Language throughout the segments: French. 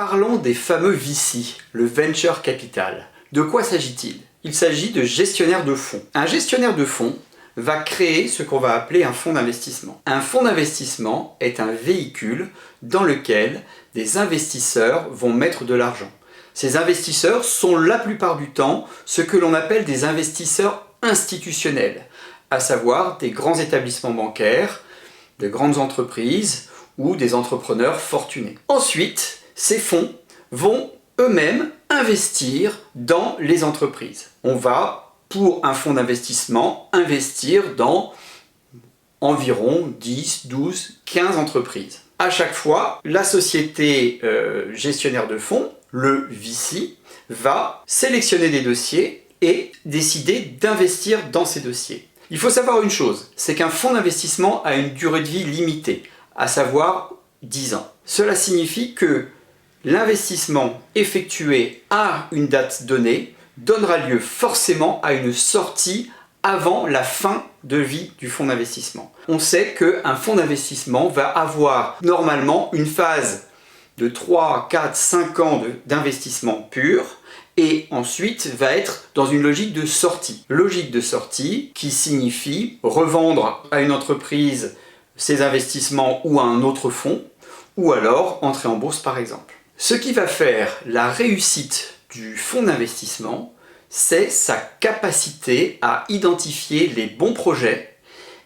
Parlons des fameux VC, le Venture Capital. De quoi s'agit-il? Il s'agit de gestionnaires de fonds. Un gestionnaire de fonds va créer ce qu'on va appeler un fonds d'investissement. Un fonds d'investissement est un véhicule dans lequel des investisseurs vont mettre de l'argent. Ces investisseurs sont la plupart du temps ce que l'on appelle des investisseurs institutionnels, à savoir des grands établissements bancaires, de grandes entreprises ou des entrepreneurs fortunés. Ensuite, ces fonds vont eux-mêmes investir dans les entreprises. On va, pour un fonds d'investissement, investir dans environ 10, 12, 15 entreprises. À chaque fois, la société gestionnaire de fonds, le VC, va sélectionner des dossiers et décider d'investir dans ces dossiers. Il faut savoir une chose, c'est qu'un fonds d'investissement a une durée de vie limitée, à savoir 10 ans. Cela signifie que l'investissement effectué à une date donnée donnera lieu forcément à une sortie avant la fin de vie du fonds d'investissement. On sait qu'un fonds d'investissement va avoir normalement une phase de 3, 4, 5 ans d'investissement pur et ensuite va être dans une logique de sortie. Logique de sortie qui signifie revendre à une entreprise ses investissements ou à un autre fonds ou alors entrer en bourse par exemple. Ce qui va faire la réussite du fonds d'investissement, c'est sa capacité à identifier les bons projets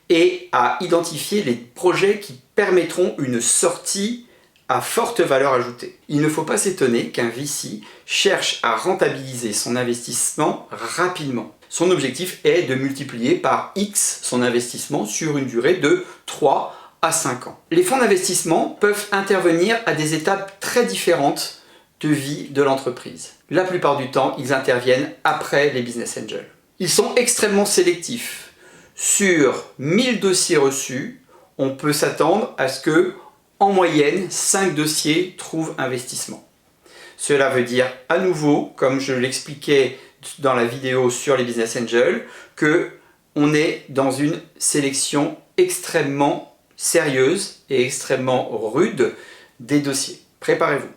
et à identifier les projets qui permettront une sortie à forte valeur ajoutée. Il ne faut pas s'étonner qu'un VC cherche à rentabiliser son investissement rapidement. Son objectif est de multiplier par X son investissement sur une durée de 3 à 5 ans. Les fonds d'investissement peuvent intervenir à des étapes très différentes de vie de l'entreprise. La plupart du temps, ils interviennent après les business angels. Ils sont extrêmement sélectifs. Sur 1000 dossiers reçus, on peut s'attendre à ce que, en moyenne, 5 dossiers trouvent investissement. Cela veut dire, à nouveau, comme je l'expliquais dans la vidéo sur les business angels, qu'on est dans une sélection extrêmement sérieuse et extrêmement rude des dossiers. Préparez-vous.